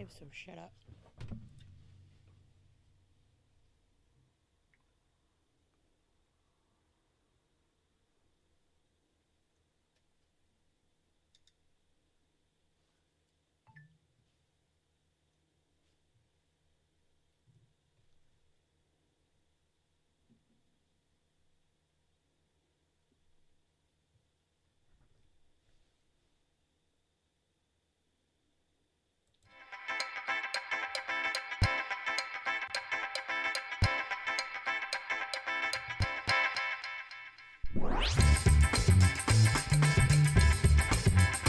so shut up.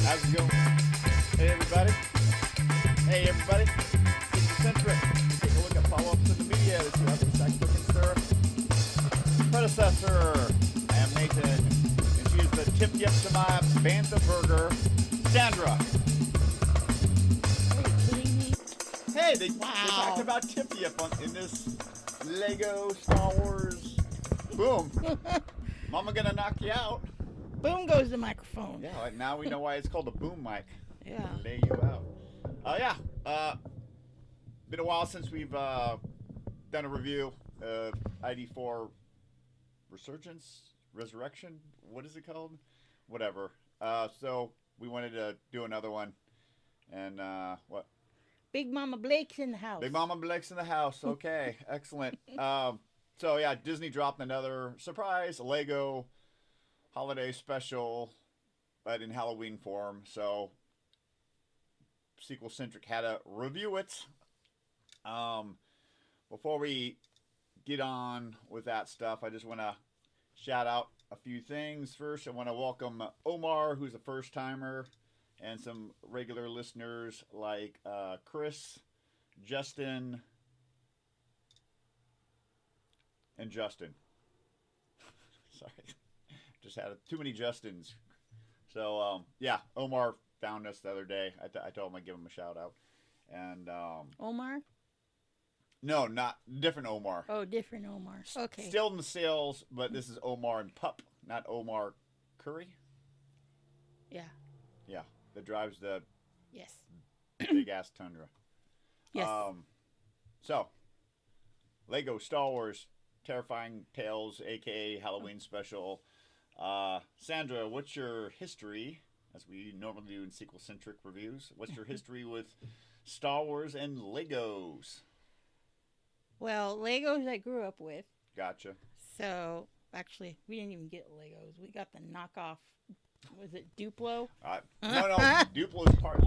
How's it going? Hey everybody. Hey everybody. Centric. Take a look at follow-ups in the media to see how the sex book and predecessor. I am Nathan, and she is the tip yep to my Bantha burger, Sandra. Are you kidding me? Hey, they Wow. talked about tip yep in this Lego Star Wars. Boom. Mama gonna knock you out. Boom goes the microphone. Yeah, like now we know why it's called a boom mic. Yeah. Lay you out. Yeah. Been a while since we've done a review of ID4 Resurrection. What is it called? Whatever. So we wanted to do another one. And what? Big Mama Blake's in the house. Big Mama Blake's in the house. Okay, excellent. So yeah, Disney dropped another surprise Lego holiday special, but in Halloween form. So Sequel Centric had to review it. Before we get on with that stuff, I just want to shout out a few things. First, I want to welcome Omar, who's a first timer, and some regular listeners like Chris, Justin, and Justin. Sorry. Just had too many Justins. So, yeah, Omar found us the other day. I told him I'd give him a shout out. And, Omar? no, not different Omar. Oh, different Omar. Okay. Still in the sales, but this is Omar and Pup, not Omar Curry. Yeah. Yeah, that drives the Yes. big ass Tundra. Yes. So, Lego Star Wars Terrifying Tales, aka Halloween Special. Sandra, what's your history, as we normally do in sequel-centric reviews, what's your history with Star Wars and Legos? Well, Legos I grew up with. Gotcha. So, actually, we didn't even get Legos. We got the knockoff. Was it Duplo? No, Duplo's part.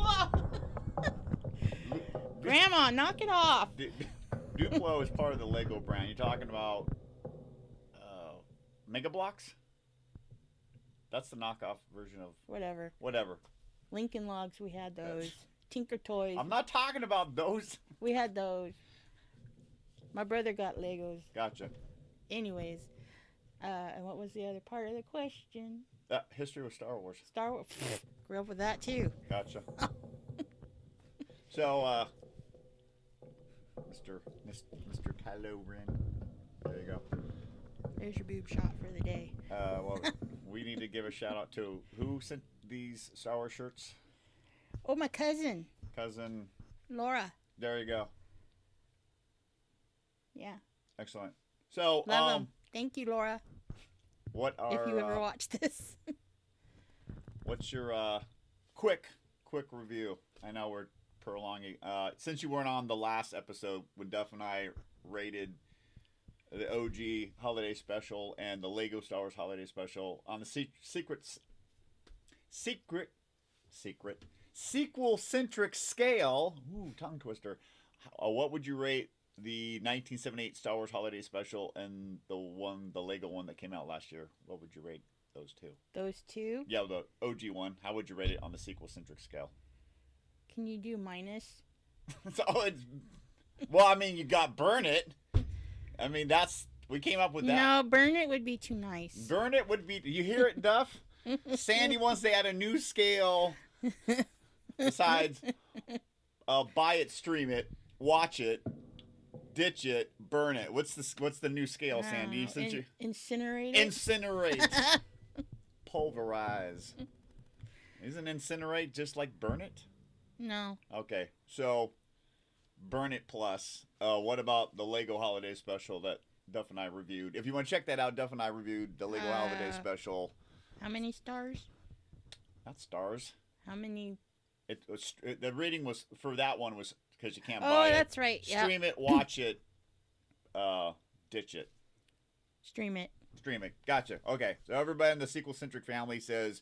Grandma, knock it off. Duplo is part of the Lego brand. You're talking about Mega Bloks? That's the knockoff version of Whatever. Lincoln Logs, we had those. Tinker Toys, I'm not talking about those. we had those. My brother got Legos. Gotcha. Anyways, and what was the other part of the question? History with Star Wars. Star Wars. Grew up with that too. Gotcha. So, Mr. Kylo Ren. There you go. There's your boob shot for the day. Well, we need to give a shout out to who sent these Star Wars shirts? Oh, my cousin, Cousin. Laura. There you go. Yeah. Excellent. So, Love him. Thank you, Laura. what are If you ever watch this. what's your quick review? I know we're prolonging. Since you weren't on the last episode when Duff and I rated the OG Holiday Special and the Lego Star Wars Holiday Special on the sequel-centric scale. Ooh, tongue twister. What would you rate the 1978 Star Wars Holiday Special and the Lego one that came out last year? What would you rate those two? Those two. Yeah, the OG one. How would you rate it on the sequel-centric scale? Can you do minus? Well, I mean, you got Burn It. I mean, we came up with that. No, Burn It would be too nice. Burn It would be, you hear it, Duff? Sandy wants to add a new scale besides buy it, stream it, watch it, ditch it, burn it. What's the new scale, Sandy? Incinerate it? Incinerate. Pulverize. Isn't incinerate just like burn it? No. Okay, so Burn It Plus. What about the Lego Holiday Special that Duff and I reviewed? If you want to check that out, Duff and I reviewed the Lego Holiday Special. How many stars? Not stars. How many? The rating was for that one was because you can't buy it. Oh, that's right. Yeah. Stream it, watch it, ditch it. Stream it. Stream it. Gotcha. Okay. So everybody in the sequel-centric family says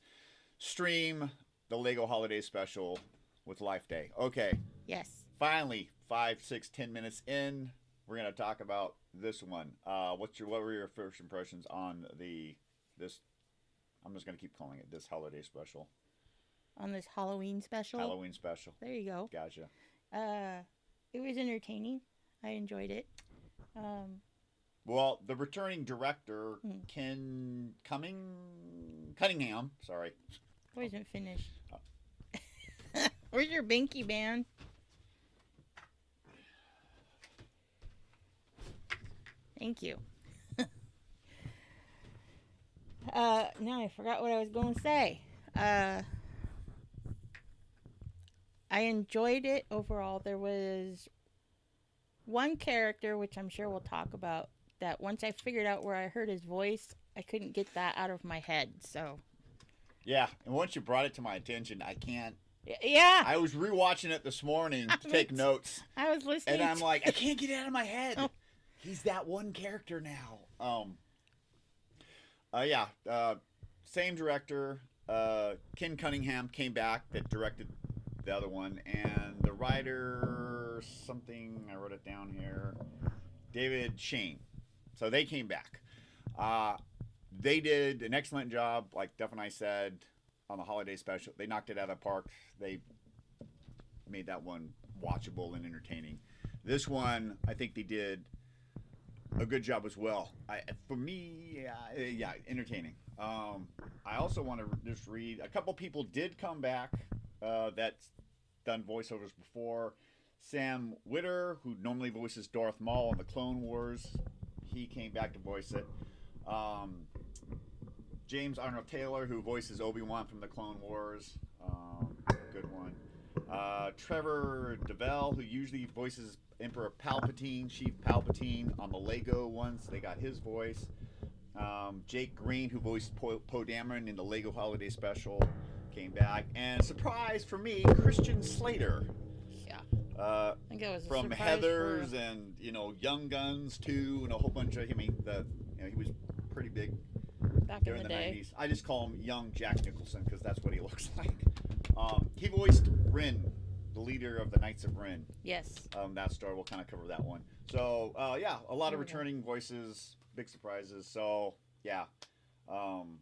stream the Lego Holiday Special with Life Day. Okay. Yes. Finally, 5, 6, 10 minutes in, we're gonna talk about this one. What were your first impressions on this? I'm just gonna keep calling it this holiday special. On this Halloween special. Halloween special. There you go. Gotcha. It was entertaining. I enjoyed it. Well, the returning director, Ken Cunningham. Sorry. Wasn't finished. Where's your binky band? Thank you. Now I forgot what I was going to say. I enjoyed it overall. There was one character, which I'm sure we'll talk about, that once I figured out where I heard his voice, I couldn't get that out of my head. So. Yeah, and once you brought it to my attention, I can't. Yeah. I was rewatching it this morning to take notes. I was listening. And I'm like, I can't get it out of my head. Oh. He's that one character now. Same director. Ken Cunningham came back that directed the other one, and the writer something I wrote it down here. David Shane. So they came back. They did an excellent job, like Duff and I said, on the holiday special. They knocked it out of the park. They made that one watchable and entertaining. This one, I think they did a good job as well. For me, entertaining. I also want to just read, a couple people did come back that's done voiceovers before. Sam Witter, who normally voices Darth Maul in the Clone Wars, he came back to voice it. James Arnold Taylor, who voices Obi-Wan from the Clone Wars, good one. Trevor Devell, who usually voices Emperor Palpatine, Chief Palpatine on the Lego ones, they got his voice. Jake Green, who voiced Poe Dameron in the Lego Holiday Special, came back. And surprise for me, Christian Slater. Yeah. I think it was from Heathers and Young Guns 2 and a whole bunch of. I mean, he was pretty big back during in the day. 90s. I just call him Young Jack Nicholson because that's what he looks like. He voiced Rin, the leader of the Knights of Ren. Yes. That story, we'll kind of cover that one. So a lot of returning voices, big surprises. So yeah. I'm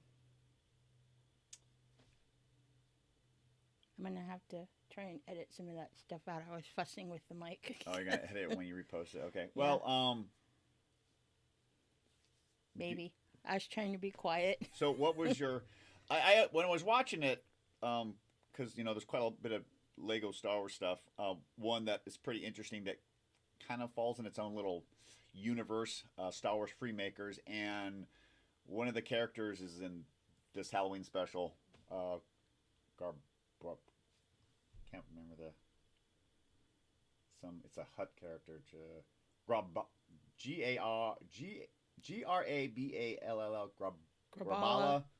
gonna have to try and edit some of that stuff out. I was fussing with the mic. Oh, you're gonna edit it when you repost it. Okay. Well, maybe I was trying to be quiet. So what was your? I when I was watching it, because there's quite a bit of Lego Star Wars stuff. One that is pretty interesting that kind of falls in its own little universe. Star Wars Freemakers, and one of the characters is in this Halloween special. Can't remember it's a Hut character. Graball.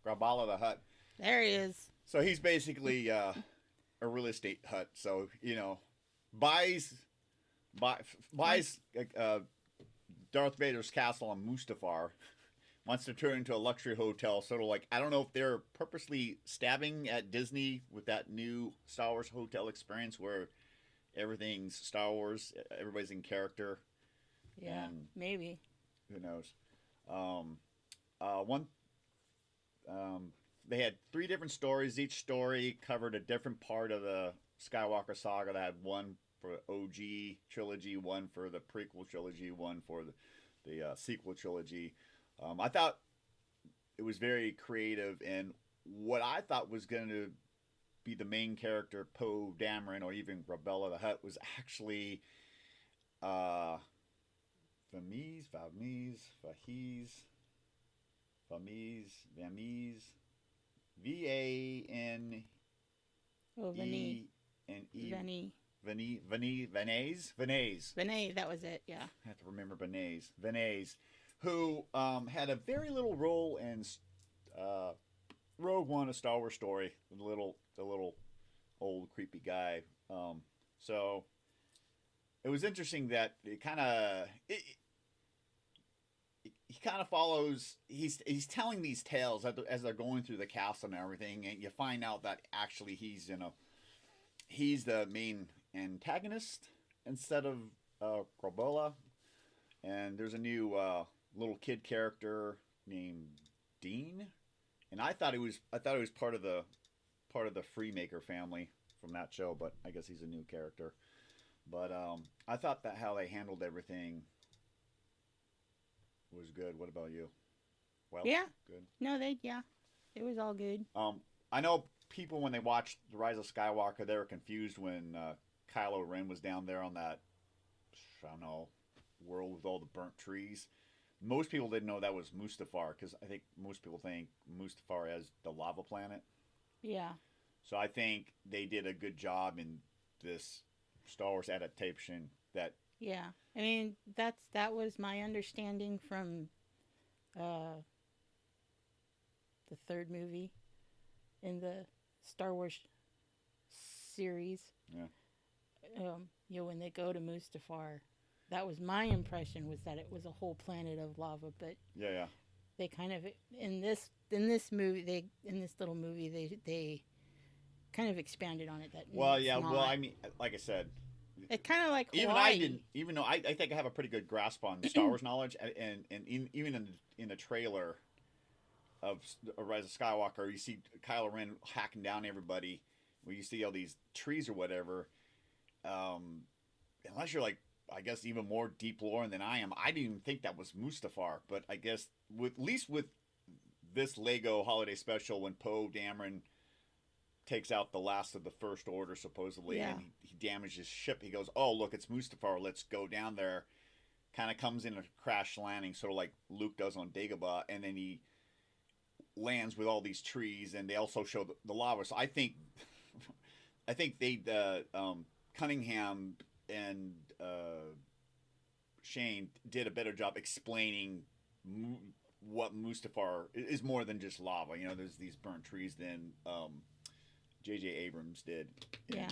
Graballa the Hut. There he is. So he's basically a real estate hut. So buys Darth Vader's castle on Mustafar. Wants to turn into a luxury hotel, sort of like, I don't know if they're purposely stabbing at Disney with that new Star Wars hotel experience where everything's Star Wars, everybody's in character. Yeah, maybe. Who knows? They had 3 different stories. Each story covered a different part of the Skywalker saga. They had one for the OG trilogy, one for the prequel trilogy, one for the sequel trilogy. I thought it was very creative, and what I thought was going to be the main character, Poe Dameron, or even Grabella the Hutt, was actually Vamise, V-A-N-E-N-E. Vani. Vanays. Vinay, that was it. Yeah. I have to remember Vanays, who had a very little role in uh, Rogue One, a Star Wars story. The little old creepy guy. So it was interesting that he kind of follows. He's telling these tales as they're going through the castle and everything, and you find out that actually he's the main antagonist instead of Corbola. And there's a new little kid character named Dean, and I thought he was part of the Freemaker family from that show, but I guess he's a new character. But I thought that how they handled everything was good. What about you? Well, Yeah. good. No, yeah. It was all good. I know people when they watched The Rise of Skywalker, they were confused when Kylo Ren was down there on that, I don't know, world with all the burnt trees. Most people didn't know that was Mustafar because I think most people think Mustafar as the lava planet. Yeah. So I think they did a good job in this Star Wars adaptation. That Yeah. I mean, that was my understanding from uh, the third movie in the Star Wars series. Yeah. When they go to Mustafar, that was my impression, was that it was a whole planet of lava. But yeah. they kind of in this little movie they kind of expanded on it. That Well, yeah. Well, I mean, like I said, it's kind of like Hawaii. even I didn't. Even though I think I have a pretty good grasp on Star Wars knowledge, and even in the trailer of Rise of Skywalker, you see Kylo Ren hacking down everybody. Where you see all these trees or whatever. Unless you're like, I guess, even more deep lore than I am, I didn't even think that was Mustafar. But I guess at least with this Lego holiday special, when Poe Dameron takes out the last of the First Order, supposedly, and he damages his ship, he goes, "Oh, look, it's Mustafar. Let's go down there." Kind of comes in a crash landing, sort of like Luke does on Dagobah, and then he lands with all these trees, and they also show the lava. So I think they Cunningham and Shane did a better job explaining what Mustafar is more than just lava. You know, there's these burnt trees than J.J. Abrams did in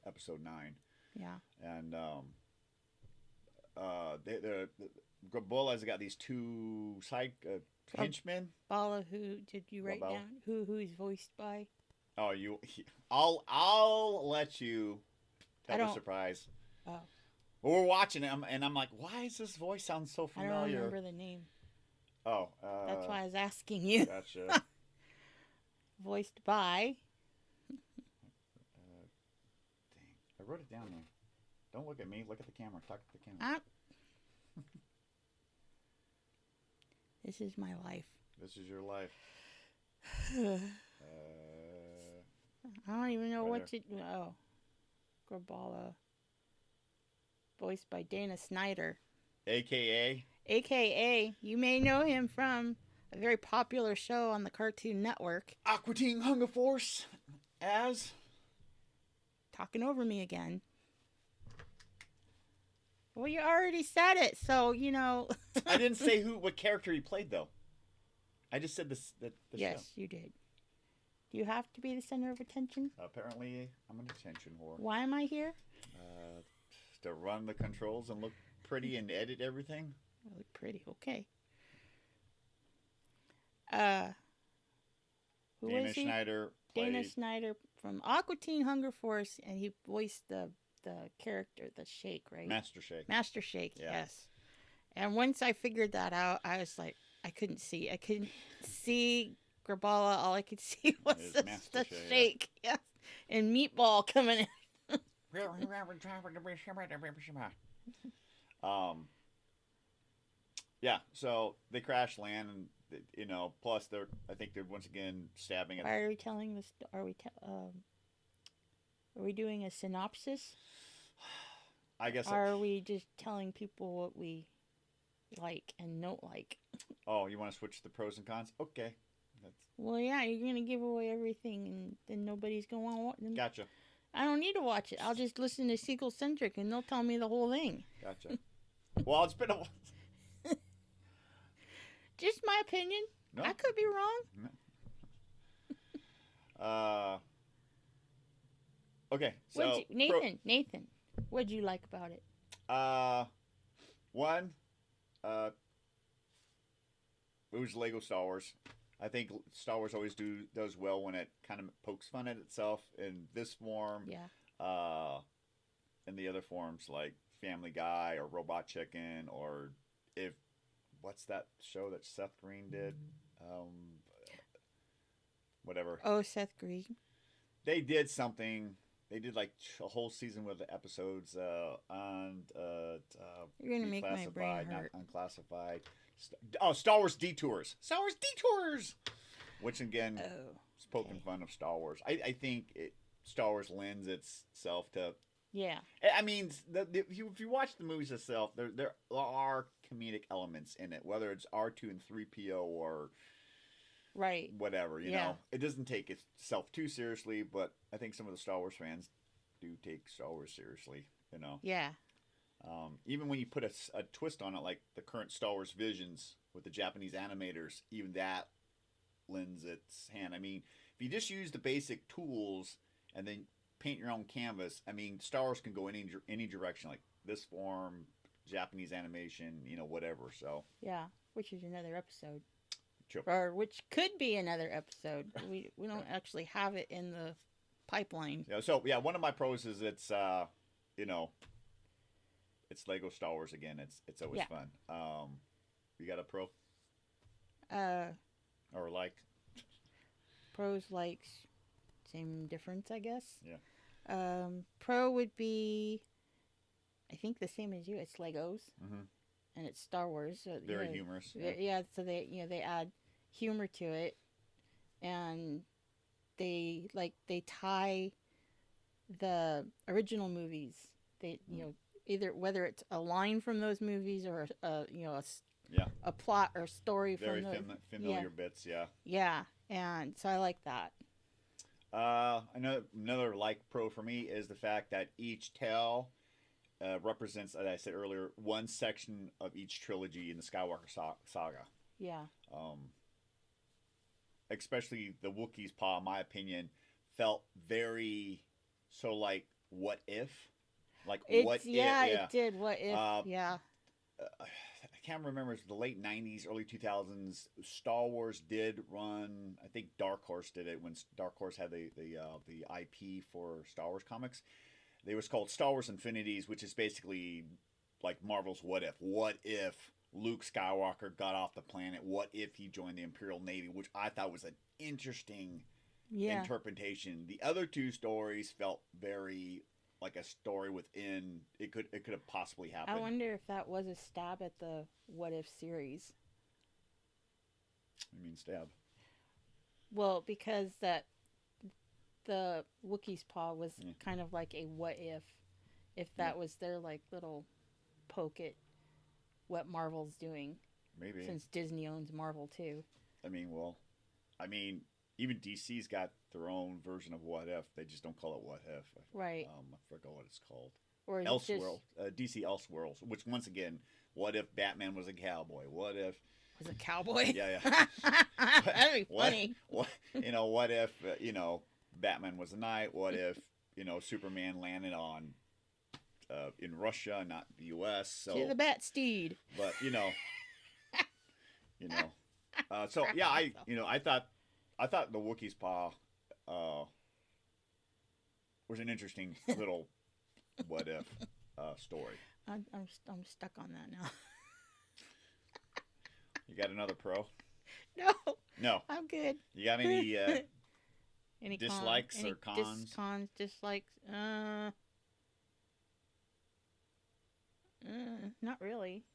Episode 9. Yeah. And the Grabolas got these two henchmen. Bala, who did you write down? Who he's voiced by? Oh, I'll let you tell the surprise. Oh. Well, we're watching him, and I'm like, why does this voice sound so familiar? I don't remember the name. Oh. That's why I was asking you. Gotcha. Voiced by. Dang. I wrote it down there. Don't look at me. Look at the camera. Talk to the camera. This is my life. This is your life. I don't even know what to do. Oh. Grabala. Voiced by Dana Snyder. AKA, you may know him from a very popular show on the Cartoon Network. Aqua Teen Hunger Force as... Talking over me again. Well, you already said it, so, you know. I didn't say what character he played, though. I just said the show. Yes, you did. Do you have to be the center of attention? Apparently, I'm an attention whore. Why am I here? To run the controls and look pretty and edit everything. I look pretty, okay. Who Dana was he? Schneider. Dana Snyder from Aqua Teen Hunger Force, and he voiced the character, the Shake, right? Master Shake. Master Shake, yes. And once I figured that out, I was like, I couldn't see Grabala. All I could see was the Shake. Yes. And Meatball coming in. Yeah, so they crash land, and plus I think they're once again stabbing at. Why are we telling this? Are we doing a synopsis? I guess. Or are we just telling people what we like and don't like? Oh, you want to switch the pros and cons? Okay. Well, yeah, you're gonna give away everything, and then nobody's gonna want them. Gotcha. I don't need to watch it. I'll just listen to Sequel Centric and they'll tell me the whole thing. Gotcha. Well, it's been a while. Just my opinion. No. I could be wrong. Okay, so Nathan, what'd you like about it? One, it was Lego Star Wars. I think Star Wars always does well when it kind of pokes fun at itself in this form. Yeah. In the other forms like Family Guy or Robot Chicken or if what's that show that Seth Green did? Whatever. Oh, Seth Green. They did something. They did like a whole season with the episodes on You're gonna make my brain hurt. Not unclassified. Star Wars Detours. Star Wars Detours. Which again, is poking fun of Star Wars. I think Star Wars lends itself to. Yeah. I mean, if you watch the movies itself, there are comedic elements in it, whether it's R2 and 3PO or right, whatever. You know, it doesn't take itself too seriously, but I think some of the Star Wars fans do take Star Wars seriously. You know. Yeah. Even when you put a twist on it, like the current Star Wars Visions with the Japanese animators, even that lends its hand. I mean, if you just use the basic tools and then paint your own canvas, I mean, Star Wars can go in any direction, like this form, Japanese animation, you know, whatever. So yeah, which is another episode, sure. Or which could be another episode. We don't actually have it in the pipeline. Yeah. So yeah, one of my pros is it's you know, it's Lego Star Wars again. It's always fun. You got a pro? Or like? Pros, likes, same difference, I guess. Yeah. Pro would be, I think the same as you. It's Legos, and it's Star Wars. So, very humorous. Yeah. So they add humor to it, and they tie the original movies. They either whether it's a line from those movies or a plot or story very from those familiar bits. Yeah. Yeah, and so I like that. Another like pro for me is the fact that each tale represents, as I said earlier, one section of each trilogy in the Skywalker saga. Yeah. Especially the Wookiee's Paw, in my opinion, felt very so like what if, like what if? Yeah, it did. What if? Yeah. I can't remember. It was the late '90s, early 2000s. Star Wars did run. I think Dark Horse did it when Dark Horse had the IP for Star Wars comics. They was called Star Wars Infinities, which is basically like Marvel's What If. What if Luke Skywalker got off the planet? What if he joined the Imperial Navy? Which I thought was an interesting interpretation. The other two stories felt very like a story within it could have possibly happened. I wonder if that was a stab at the What If series. You mean stab? Well, because the Wookiee's Paw was kind of like a what if that was their like little poke at what Marvel's doing. Maybe. Since Disney owns Marvel too. I mean, even DC's got their own version of What If. They just don't call it What If. Right. I forgot what it's called. Or Elseworld. DC Elseworlds. Which, once again, what if Batman was a cowboy? What if... Was a cowboy? Yeah. That'd be funny. What if, Batman was a knight? What if, Superman landed on... in Russia, not the U.S. So... To the Batsteed. But, so, yeah, I thought the Wookiee's Paw was an interesting little what if story. I'm stuck on that now. You got another pro? No. I'm good. You got any any dislikes or cons? Dislikes? Not really.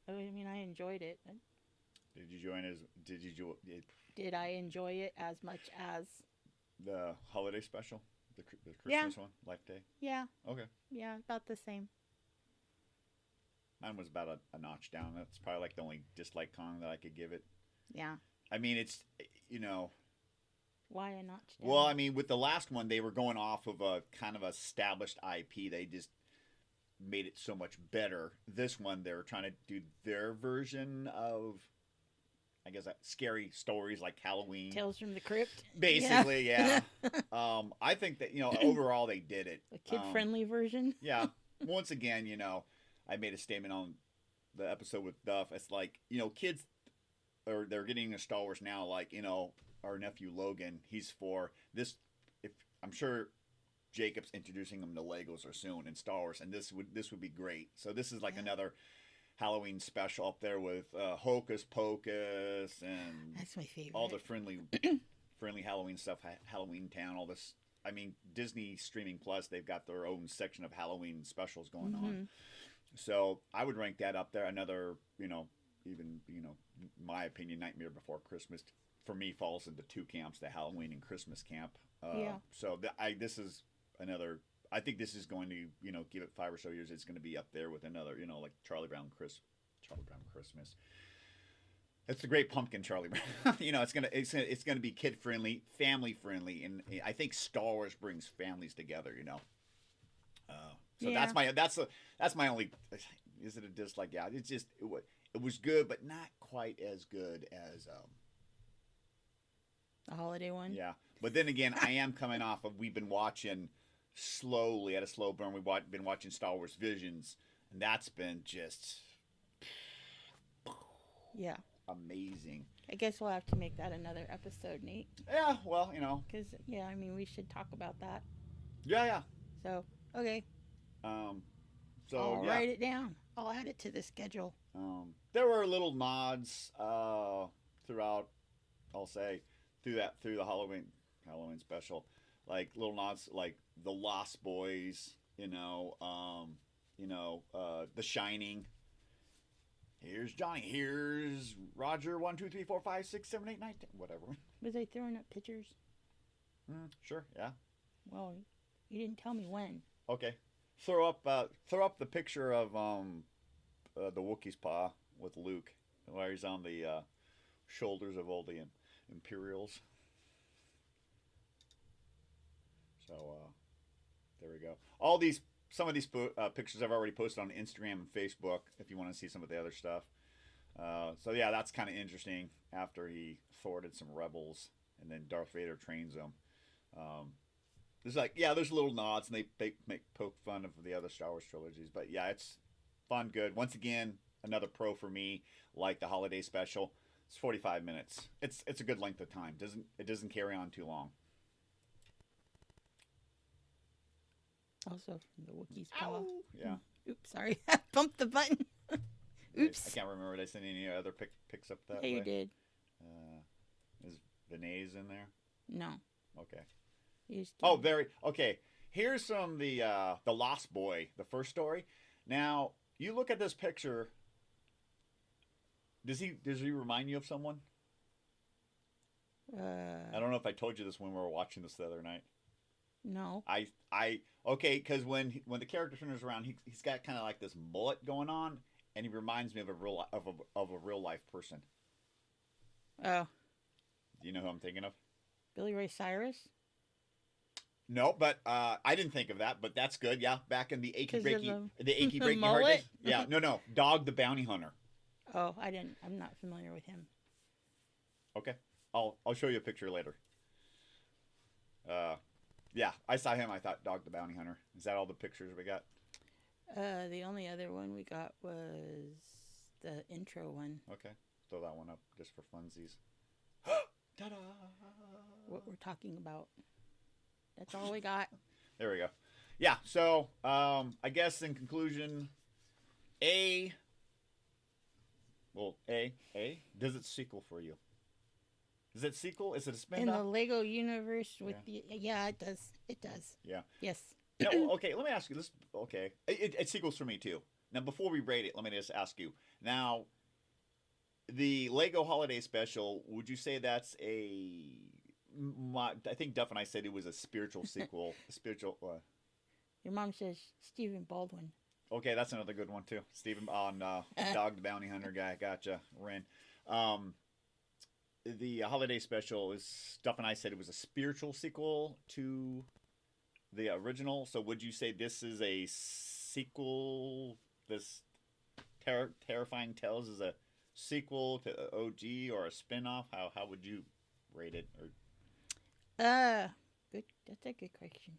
I mean, I enjoyed it. Did I enjoy it as much as the holiday special, the Christmas one, Life Day? Yeah. Okay. Yeah, about the same. Mine was about a notch down. That's probably like the only dislike con that I could give it. Yeah. I mean, it's Why a notch down? Well, I mean, with the last one, they were going off of a kind of established IP. They just made it so much better. This one, they're trying to do their version of, I guess, scary stories like Halloween. Tales from the Crypt. Basically, yeah. I think that, overall they did it. A kid-friendly version. Yeah. Once again, I made a statement on the episode with Duff. It's like, kids, or they're getting into Star Wars now, like, our nephew Logan, he's for this. If I'm sure Jacob's introducing him to Legos or soon in Star Wars, and this would be great. So this is like another Halloween special up there with Hocus Pocus and that's my favorite. All the friendly Halloween stuff, Halloween Town, all this. I mean, Disney Streaming Plus, they've got their own section of Halloween specials going on. So I would rank that up there. Another, even my opinion, Nightmare Before Christmas for me falls into two camps: the Halloween and Christmas camp. So this is another. I think this is going to, give it 5 or so years. It's going to be up there with another, like Charlie Brown Christmas. It's the Great Pumpkin, Charlie Brown. It's gonna be kid friendly, family friendly, and I think Star Wars brings families together. So that's my only. Is it a dislike? Yeah, it's just it was good, but not quite as good as the holiday one. Yeah, but then again, I am coming off of we've been watching slowly at a slow burn. We've been watching Star Wars Visions, and that's been just amazing. I guess we'll have to make that another episode, Nate. Yeah, well, because we should talk about that. Yeah. So okay. So I'll write it down. I'll add it to the schedule. There were little nods throughout. I'll say through the Halloween special, like little nods like the Lost Boys, The Shining. Here's Johnny. Here's Roger. 1, 2, 3, 4, 5, 6, 7, 8, 9, 10. Whatever. Was I throwing up pictures? Sure. Yeah. Well, you didn't tell me when. Okay. Throw up the picture of the Wookiee's paw with Luke, where he's on the shoulders of all the Imperials. So there we go. Some of these pictures I've already posted on Instagram and Facebook. If you want to see some of the other stuff. So yeah, that's kind of interesting. After he thwarted some rebels, and then Darth Vader trains them. There's little nods, and they poke fun of the other Star Wars trilogies. But yeah, it's fun, good. Once again, another pro for me, like the holiday special. It's 45 minutes. It's a good length of time. It doesn't carry on too long. Also from the Wookiee's paw. Yeah. Oops, sorry. I bumped the button. Oops. I can't remember. Did I send any other picks up that way? Yeah, you did. Is Vinay's in there? No. Okay. Okay. Here's from the Lost Boy, the first story. Now, you look at this picture. Does he remind you of someone? I don't know if I told you this when we were watching this the other night. No. Okay, because when the character turns around, he's got kind of like this mullet going on, and he reminds me of a real life person. Oh. Do you know who I'm thinking of? Billy Ray Cyrus? No, but I didn't think of that. But that's good. Yeah, back in the achy breaky heart days. Yeah, no, Dog the Bounty Hunter. Oh, I'm not familiar with him. Okay, I'll show you a picture later. Yeah, I saw him. I thought Dog the Bounty Hunter. Is that all the pictures we got? The only other one we got was the intro one. Okay, throw that one up just for funsies. Ta-da! What we're talking about. That's all we got. There we go. Yeah, so I guess in conclusion, does it sequel for you? Is it sequel? Is it a spin-off? In the Lego universe with it does. It does. Yeah. Yes. Yeah, well, okay, let me ask you this. Okay. It sequels for me too. Now, before we rate it, let me just ask you. Now, the Lego Holiday Special, would you say that's I think Duff and I said it was a spiritual sequel. Your mom says Stephen Baldwin. Okay, that's another good one too. Stephen on Dog the Bounty Hunter guy. Gotcha. Ren. the holiday special is stuff, and I said it was a spiritual sequel to the original. So would you say this is a sequel? This Terrifying Tales is a sequel to OG or a spin-off? How would you rate it? Or Uh, good. That's a good question.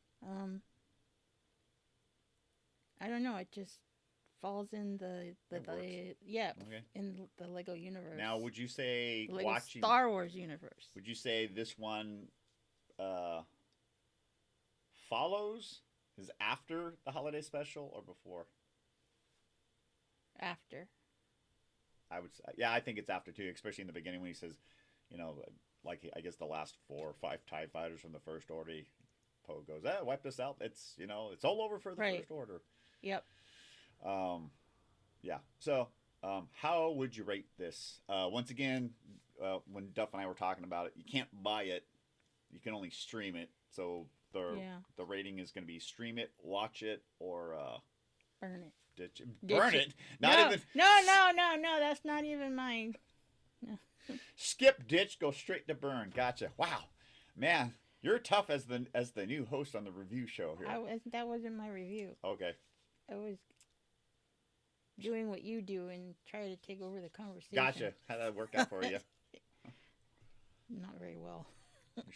I don't know. It just falls in the yeah, okay. in the Lego universe. Now, would you say The Lego watching? Star Wars universe. Would you say this one uh, follows? Is after the holiday special or before? After. I would say, yeah, I think it's after too, especially in the beginning when he says, like I guess the last 4 or 5 TIE fighters from the First Order, Poe goes, wipe this out. It's it's all over for the Right. First Order. Yep. Yeah. So, how would you rate this? Once again, when Duff and I were talking about it, you can't buy it. You can only stream it. So the rating is going to be stream it, watch it, or Burn it. ditch it. Burn it. No, Not even no. That's not even mine. No. skip, ditch, go straight to burn. Gotcha. Wow, man, you're tough as the new host on the review show here. That wasn't my review. Okay. I was doing what you do and try to take over the conversation. Gotcha. How'd that work out for you? Not very well.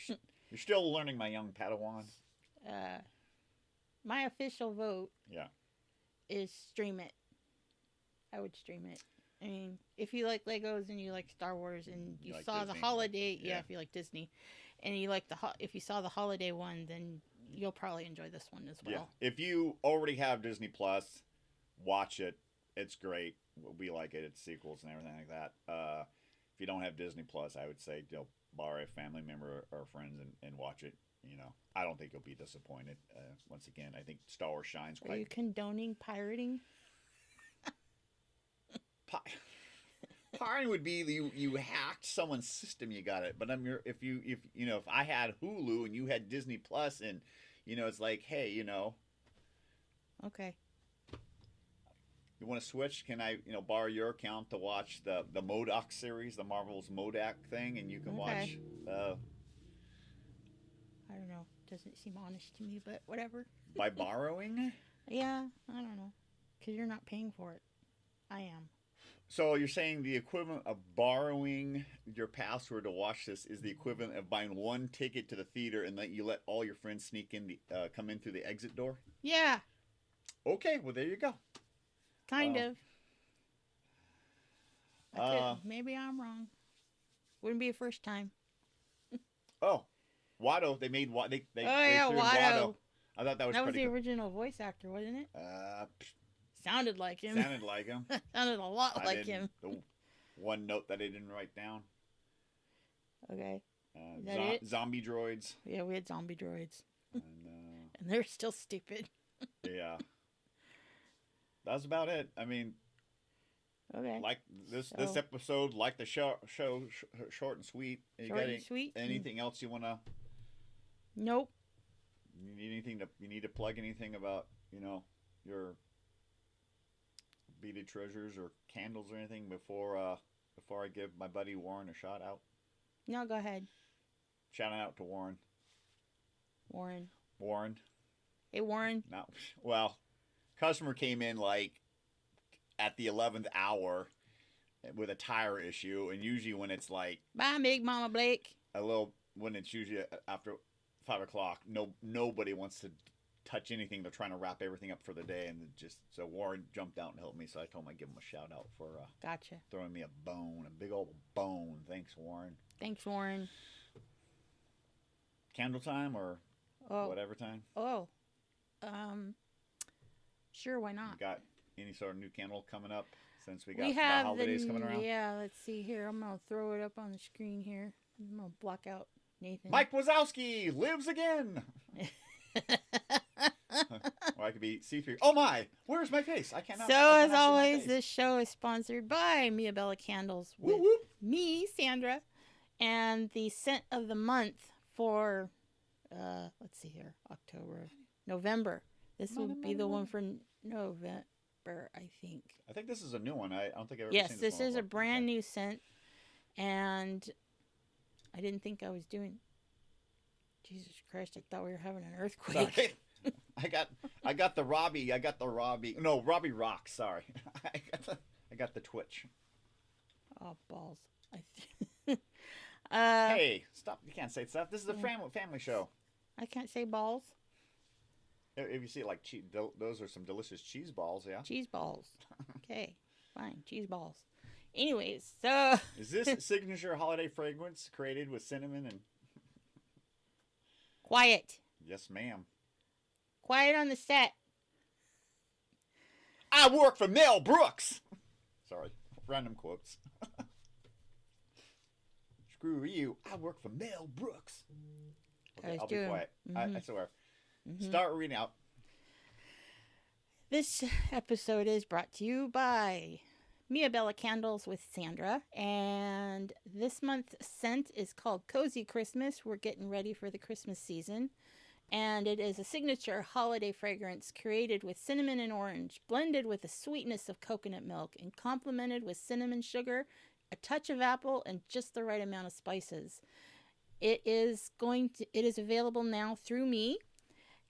You're still learning, my young Padawan. My official vote Yeah. is stream it. I would stream it. I mean, if you like Legos and you like Star Wars and you like saw Disney. the holiday, Yeah. if you like Disney, and you like if you saw the holiday one, then you'll probably enjoy this one as well. Yeah. If you already have Disney Plus, watch it. It's great. We like it. It's sequels and everything like that. If you don't have Disney Plus, I would say borrow a family member or friends and watch it. I don't think you'll be disappointed. Once again, I think Star Wars shines Are you condoning pirating? Pirating would be you hacked someone's system, you got it. But if I had Hulu and you had Disney Plus, and it's like, hey, Okay. you want to switch? Can I borrow your account to watch the MODOK series, the Marvel's MODOK thing, and you can watch. I don't know. Doesn't seem honest to me, but whatever. By borrowing. Yeah, I don't know. Because you're not paying for it. I am. So you're saying the equivalent of borrowing your password to watch this is the equivalent of buying one ticket to the theater and you let all your friends sneak in come in through the exit door? Yeah. Okay, well there you go. Kind of. Maybe I'm wrong. Wouldn't be a first time. Oh, Watto. They made Watto. They yeah, threw in Watto. I thought that was That was pretty the cool. original voice actor, wasn't it? Psh, Sounded like him. sounded like him. Sounded a lot like him. The one note that I didn't write down. Okay. Is that it? Zombie droids. Yeah, we had zombie droids. And, And they're still stupid. yeah. That's about it. I mean, Okay. like this So- episode, like the show short and sweet. You Short got and sweet. anything else you wanna? Nope. You need anything you need to plug anything about your beaded treasures or candles or anything before I give my buddy Warren a shout out. No, go ahead. Shout out to Warren. Warren. Warren. Hey, Warren. No, well, customer came in like at the 11th hour with a tire issue, and usually when it's like Bye, Big Mama Blake. when it's usually after 5 o'clock, nobody wants to touch anything. They're trying to wrap everything up for the day, and so Warren jumped out and helped me. So I told him I'd give him a shout out for Gotcha. throwing me a big old bone. Thanks, Warren. Thanks, Warren. Candle time or whatever time? Oh. Sure, why You not? got any sort of new candle coming up since we got We the have holidays coming around? Yeah, let's see here. I'm going to throw it up on the screen here. I'm going to block out Nathan. Mike Wazowski lives again. Or I could be C3. Oh my! Where's my face? I cannot. So, I as cannot see my always, face. this show is sponsored by Mia Bella Candles with Whoop, whoop. me, Sandra, and the scent of the month for, let's see here, November. This will be the one for November, I think. I think this is a new one. I don't think I've ever Yes, seen this one is a before. brand Okay. new scent, and I didn't think I was doing. Jesus Christ! I thought we were having an earthquake. Sorry. I got the Robbie. No, Robbie Rock. Sorry. I got the Twitch. Oh balls! Hey, stop! You can't say stuff. This is a family show. I can't say balls. If you see like those are some delicious cheese balls. Yeah. Cheese balls. Okay, fine. Cheese balls. Anyways, so Is this signature holiday fragrance created with cinnamon and? quiet. Yes, ma'am. Quiet on the set. I work for Mel Brooks. Sorry, random quotes. Screw you. I work for Mel Brooks. Okay, I'll be quiet. I swear. Start reading out. This episode is brought to you by Mia Bella Candles with Sandra. And this month's scent is called Cozy Christmas. We're getting ready for the Christmas season. And it is a signature holiday fragrance created with cinnamon and orange, blended with the sweetness of coconut milk, and complemented with cinnamon sugar, a touch of apple, and just the right amount of spices. It is available now through me,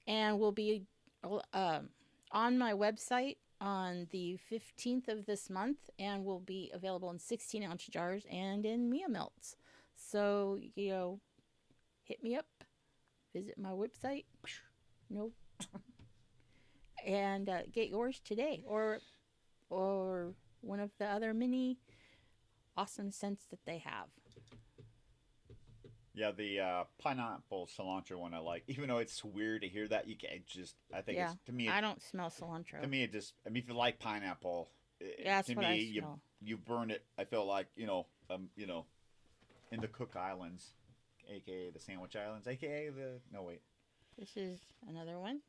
and will be on my website on the 15th of this month, and will be available in 16-ounce jars and in Mia Melts. So, hit me up, visit my website, and get yours today, or one of the other many awesome scents that they have. Yeah, the pineapple cilantro one I like. Even though it's weird to hear that, I think it's, to me. I don't smell cilantro. To me, if you like pineapple, that's to what me, I smell. you burn it. I feel like, in the Cook Islands, aka the Sandwich Islands, aka This is another one,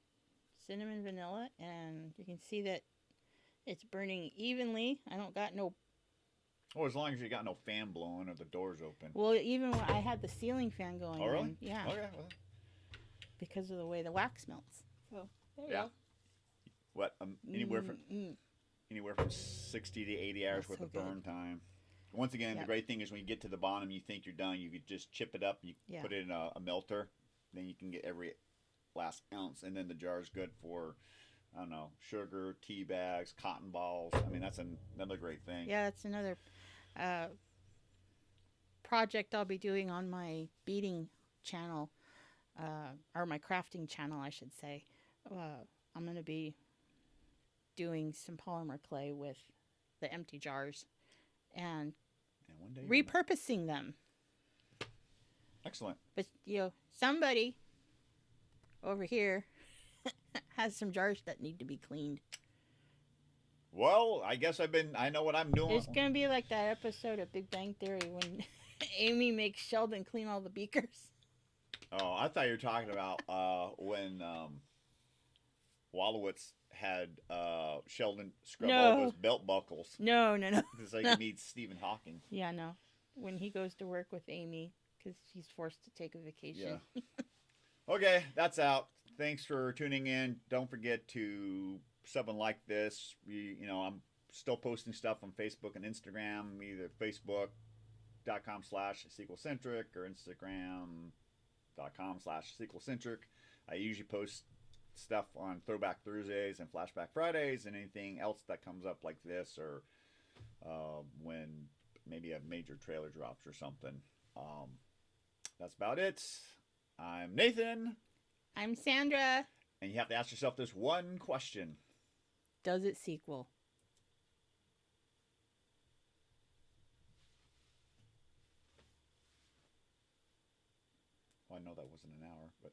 cinnamon vanilla, and you can see that it's burning evenly. I don't got no. Oh, as long as you got no fan blowing or the doors open. Well, even when I had the ceiling fan going. Oh, really? Yeah. Okay. Well. Because of the way the wax melts. So there you go. What? Anywhere from 60 to 80 hours worth of burn time. Once again, the great thing is when you get to the bottom, you think you're done. You could just chip it up. You put it in a melter. Then you can get every last ounce. And then the jar is good for, I don't know, sugar, tea bags, cotton balls. I mean, that's another great thing. Yeah, that's another project I'll be doing on my beading channel, or my crafting channel, I should say. I'm going to be doing some polymer clay with the empty jars and one day repurposing them. Excellent. But, somebody over here has some jars that need to be cleaned. Well, I guess I know what I'm doing. It's going to be like that episode of Big Bang Theory when Amy makes Sheldon clean all the beakers. Oh, I thought you were talking about when Wallowitz had Sheldon scrub all those belt buckles. No. It's like he needs Stephen Hawking. Yeah, no. When he goes to work with Amy because she's forced to take a vacation. Yeah. Okay, that's out. Thanks for tuning in. Don't forget to sub and like this. I'm still posting stuff on Facebook and Instagram, either facebook.com/sequelcentric or instagram.com/sequelcentric. I usually post stuff on Throwback Thursdays and Flashback Fridays and anything else that comes up like this, or when maybe a major trailer drops or something. That's about it. I'm Nathan. I'm Sandra. And you have to ask yourself this one question. Does it sequel? Well, I know that wasn't an hour, but...